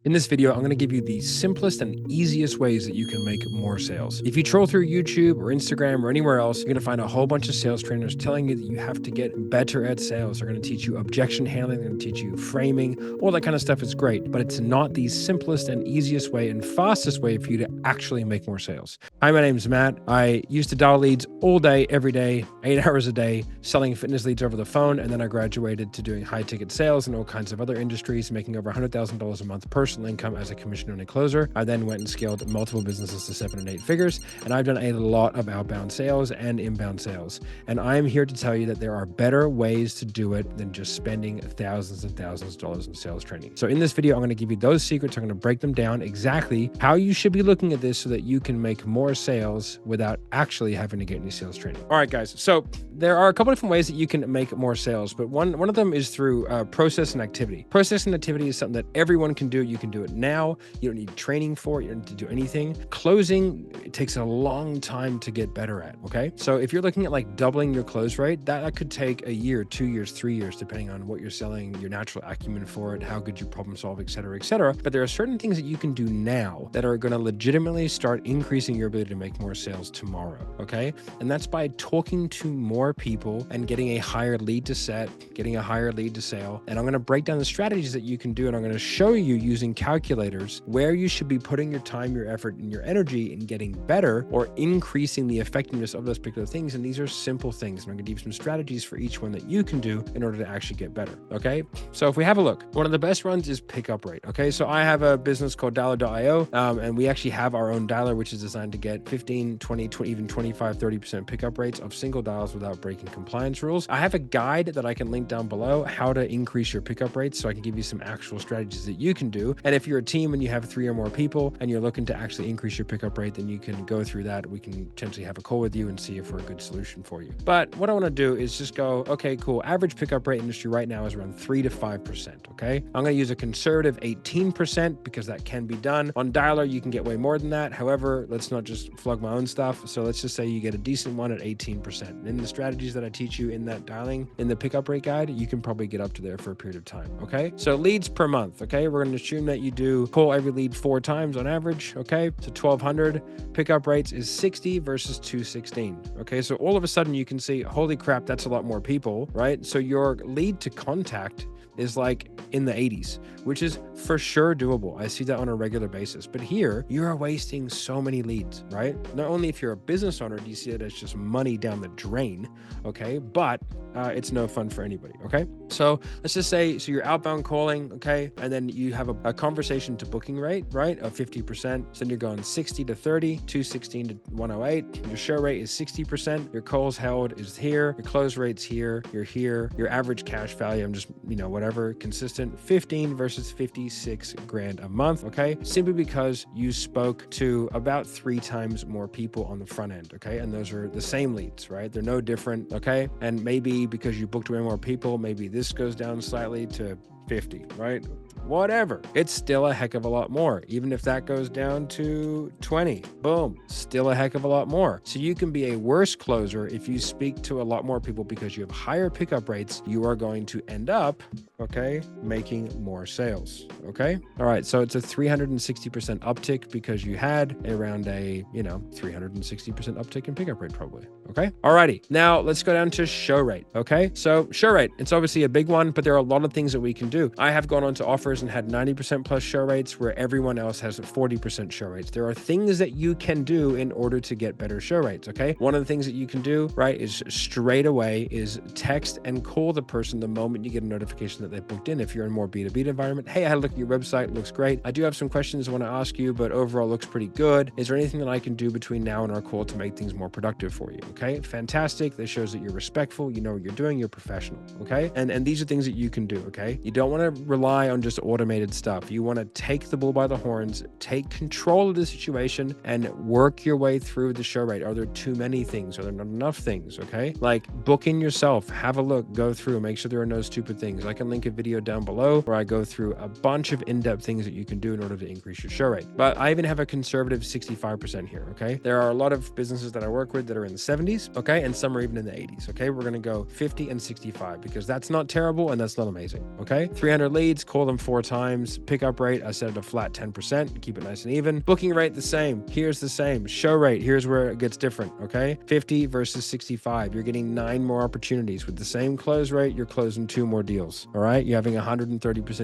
In this video, I'm going to give you the simplest and easiest ways that you can make more sales. If you troll through YouTube or Instagram or anywhere else, you're going to find a whole bunch of sales trainers telling you that you have to get better at sales. They're going to teach you objection handling, they're going to teach you framing, all that kind of stuff is great, but it's not the simplest and easiest way and fastest way for you to actually make more sales. Hi, my name's Matt. I used to dial leads all day, every day, 8 hours a day, selling fitness leads over the phone, and then I graduated to doing high-ticket sales and all kinds of other industries, making over $100,000 a month personal income as a commission-only closer. I then went and scaled multiple businesses to 7 and 8 figures, and I've done a lot of outbound sales and inbound sales. And I am here to tell you that there are better ways to do it than just spending thousands and thousands of dollars in sales training. So in this video, I'm going to give you those secrets. I'm going to break them down exactly how you should be looking at this so that you can make more sales without actually having to get any sales training. All right, guys. So there are a couple different ways that you can make more sales, but one of them is through process and activity. Process and activity is something that everyone can do. You can do it now. You don't need training for it. You don't need to do anything. Closing, it takes a long time to get better at, okay? So if you're looking at like doubling your close rate, that could take a year, 2 years, 3 years, depending on what you're selling, your natural acumen for it, how good you problem solve, et cetera, et cetera. But there are certain things that you can do now that are going to legitimately start increasing your ability to make more sales tomorrow, okay? And that's by talking to more people and getting a higher lead to set, getting a higher lead to sale. And I'm going to break down the strategies that you can do, and I'm going to show you using calculators where you should be putting your time, your effort, and your energy in getting better or increasing the effectiveness of those particular things. And these are simple things. And I'm going to give you some strategies for each one that you can do in order to actually get better, okay? So if we have a look, one of the best ones is pickup rate, okay? So I have a business called Dialer.io, and we actually have our own dialer, which is designed to get 15, 20, even 25, 30% pickup rates of single dials without breaking compliance rules. I have a guide that I can link down below, how to increase your pickup rates, so I can give you some actual strategies that you can do. And if you're a team and you have 3 or more people and you're looking to actually increase your pickup rate, then you can go through that. We can potentially have a call with you and see if we're a good solution for you. But what I want to do is just go, okay, cool. Average pickup rate industry right now is around 3 to 5%, okay? I'm going to use a conservative 18% because that can be done. On Dialer, you can get way more than that. However, let's not just flug my own stuff. So let's just say you get a decent one at 18%. And in the strategies that I teach you in that dialing, in the pickup rate guide, you can probably get up to there for a period of time, okay? So leads per month, okay? We're going to assume that you do call every lead 4 times on average, okay? So 1,200. Pickup rates is 60 versus 216, okay? So all of a sudden you can see, holy crap, that's a lot more people, right? So your lead to contact is like in the 80s, which is for sure doable. I see that on a regular basis. But here, you are wasting so many leads, right? Not only if you're a business owner, do you see it as just money down the drain, okay? But it's no fun for anybody, okay? So let's just say, so you're outbound calling, okay? And then you have a conversation to booking rate, right, of 50%. So then you're going 60 to 30, 216 to 108. Your show rate is 60%. Your calls held is here. Your close rate's here. You're here. Your average cash value, I'm just, whatever, consistent, 15 versus 56 grand a month, okay? Simply because you spoke to about 3 times more people on the front end, okay? And those are the same leads, right? They're no different, okay? And maybe because you booked way more people, maybe this goes down slightly to 50, right? Whatever. It's still a heck of a lot more. Even if that goes down to 20, boom, still a heck of a lot more. So you can be a worse closer if you speak to a lot more people because you have higher pickup rates. You are going to end up, okay, making more sales, okay? All right, so it's a 360% uptick because you had around a, 360% uptick in pickup rate probably, okay? Alrighty, now let's go down to show rate, okay? So show rate, it's obviously a big one, but there are a lot of things that we can do. I have gone on to offers and had 90% plus show rates where everyone else has 40% show rates. There are things that you can do in order to get better show rates, okay? One of the things that you can do, right, is straight away is text and call the person the moment you get a notification that they booked in. If you're in more B2B environment, hey, I had a look at your website, looks great. I do have some questions I want to ask you, but overall looks pretty good. Is there anything that I can do between now and our call to make things more productive for you, okay? Fantastic. That shows that you're respectful, you know what you're doing, you're professional, okay? And these are things that you can do, okay? You don't want to rely on just automated stuff. You want to take the bull by the horns, take control of the situation and work your way through the show rate. Are there too many things? Are there not enough things? Okay. Like book in yourself, have a look, go through, make sure there are no stupid things. I can link a video down below where I go through a bunch of in-depth things that you can do in order to increase your show rate. But I even have a conservative 65% here. Okay. There are a lot of businesses that I work with that are in the 70s. Okay. And some are even in the 80s. Okay. We're going to go 50 and 65 because that's not terrible and that's not amazing. Okay. 300 leads, call them 4 times. Pickup rate, I set it a flat 10%, keep it nice and even. Booking rate, the same. Here's the same. Show rate, here's where it gets different, okay? 50 versus 65. You're getting 9 more opportunities. With the same close rate, you're closing 2 more deals, all right? You're having 130%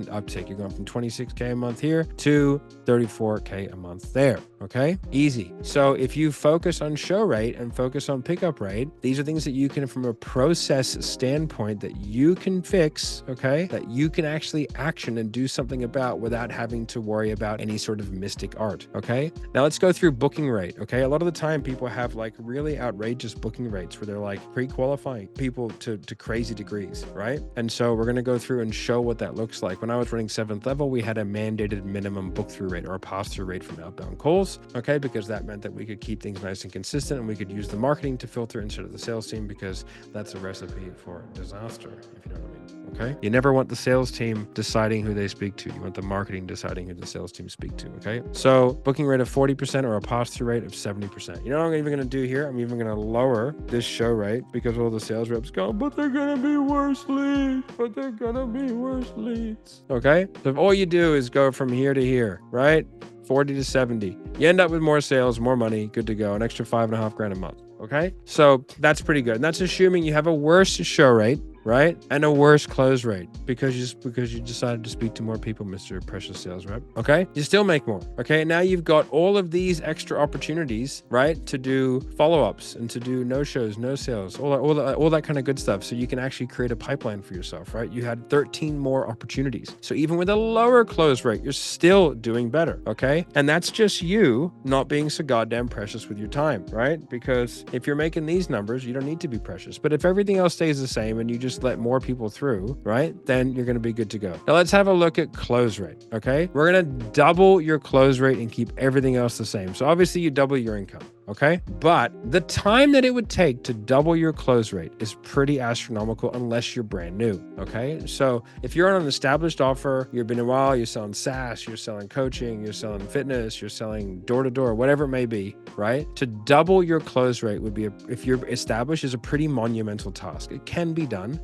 uptick. You're going from 26K a month here to 34K a month there, okay? Easy. So if you focus on show rate and focus on pickup rate, these are things that you can, from a process standpoint, that you can fix, okay? That you can actually action and do something about without having to worry about any sort of mystic art, okay? Now let's go through booking rate, okay? A lot of the time people have like really outrageous booking rates where they're like pre-qualifying people to crazy degrees, right? And so we're going to go through and show what that looks like. When I was running 7th level, we had a mandated minimum book-through rate or a pass-through rate from outbound calls, okay? Because that meant that we could keep things nice and consistent, and we could use the marketing to filter instead of the sales team, because that's a recipe for disaster, if you know what I mean. Okay. You never want the sales team deciding who they speak to. You want the marketing deciding who the sales team speak to. Okay. So booking rate of 40% or a pass-through rate of 70%. You know what I'm even going to do here? I'm even going to lower this show rate, because all the sales reps go, but they're going to be worse leads. But they're going to be worse leads. Okay. So if all you do is go from here to here, right? 40 to 70. You end up with more sales, more money, good to go. An extra $5.5 grand a month. Okay. So that's pretty good. And that's assuming you have a worse show rate, right? And a worse close rate because you decided to speak to more people, Mr. Precious Sales Rep. Okay. You still make more. Okay. Now you've got all of these extra opportunities, right? To do follow-ups and to do no-shows, no sales, all that kind of good stuff. So you can actually create a pipeline for yourself, right? You had 13 more opportunities. So even with a lower close rate, you're still doing better. Okay. And that's just you not being so goddamn precious with your time, right? Because if you're making these numbers, you don't need to be precious. But if everything else stays the same and you just let more people through, right? Then you're going to be good to go. Now let's have a look at close rate. Okay. We're going to double your close rate and keep everything else the same. So obviously you double your income. Okay. But the time that it would take to double your close rate is pretty astronomical unless you're brand new. Okay. So if you're on an established offer, you've been a while, you're selling SaaS, you're selling coaching, you're selling fitness, you're selling door to door, whatever it may be, right? To double your close rate would be, if you're established, is a pretty monumental task. It can be done.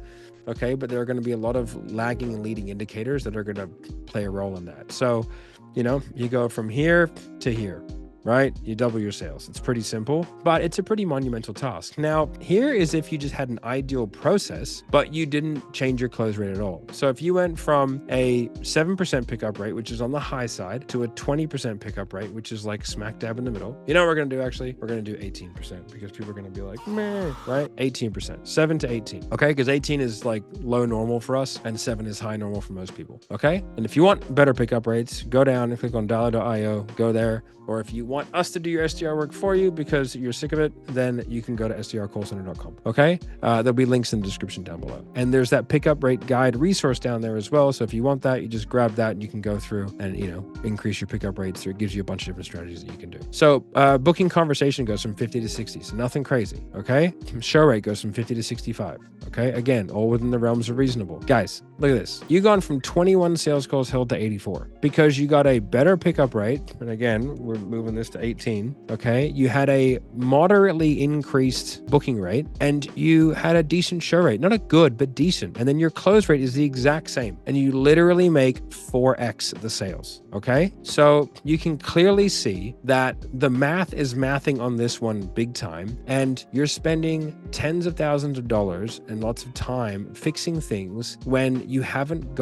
Okay. But there are going to be a lot of lagging and leading indicators that are going to play a role in that. So, you know, you go from here to here. Right? You double your sales. It's pretty simple, but it's a pretty monumental task. Now, here is if you just had an ideal process, but you didn't change your close rate at all. So if you went from a 7% pickup rate, which is on the high side, to a 20% pickup rate, which is like smack dab in the middle, you know what we're going to do actually? We're going to do 18% because people are going to be like, meh, right? 18%, 7 to 18. Okay. Because 18 is like low normal for us and 7 is high normal for most people. Okay. And if you want better pickup rates, go down and click on dollar.io, go there. Or if you want us to do your SDR work for you because you're sick of it, then you can go to sdrcallcenter.com. Okay. There'll be links in the description down below. And there's that pickup rate guide resource down there as well. So if you want that, you just grab that and you can go through and, you know, increase your pickup rates. It gives you a bunch of different strategies that you can do. So booking conversation goes from 50 to 60. So nothing crazy. Okay. Show rate goes from 50 to 65. Okay. Again, all within the realms of reasonable. Guys, look at this. You've gone from 21 sales calls held to 84 because you got a better pickup rate. And again, we're moving this to 18. Okay. You had a moderately increased booking rate and you had a decent show rate, not a good, but decent. And then your close rate is the exact same. And you literally make 4x the sales. Okay. So you can clearly see that the math is mathing on this one big time. And you're spending tens of thousands of dollars and lots of time fixing things when you haven't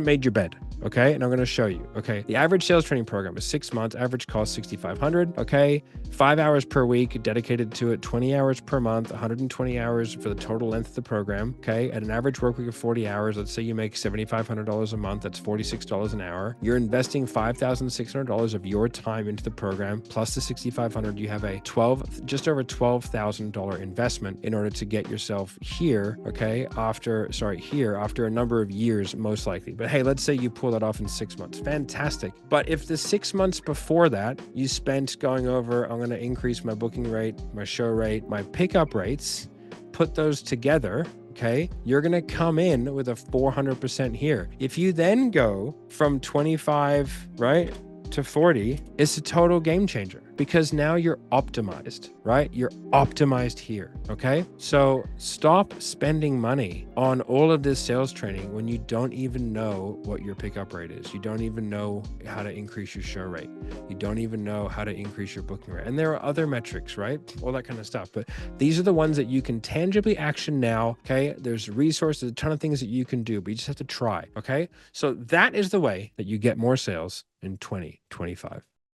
made your bed. Okay. And I'm going to show you. Okay. The average sales training program is 6 months, average cost $6,500. Okay. 5 hours per week dedicated to it, 20 hours per month, 120 hours for the total length of the program. Okay. At an average work week of 40 hours, let's say you make $7,500 a month. That's $46 an hour. You're investing $5,600 of your time into the program plus the $6,500. You have just over $12,000 investment in order to get yourself here. Okay. After a number of years, most likely. But hey, let's say you pull that off in 6 months. Fantastic. But if the 6 months before that you spent going over, I'm going to increase my booking rate, my show rate, my pickup rates, put those together, okay, you're going to come in with a 400% here. If you then go from 25, right, to 40, it's a total game changer. because now you're optimized, right? You're optimized here. Okay. So stop spending money on all of this sales training when you don't even know what your pickup rate is. You don't even know how to increase your show rate. You don't even know how to increase your booking rate. And there are other metrics, right? All that kind of stuff. But these are the ones that you can tangibly action now. Okay. There's resources, a ton of things that you can do, but you just have to try. Okay. So that is the way that you get more sales in 2025.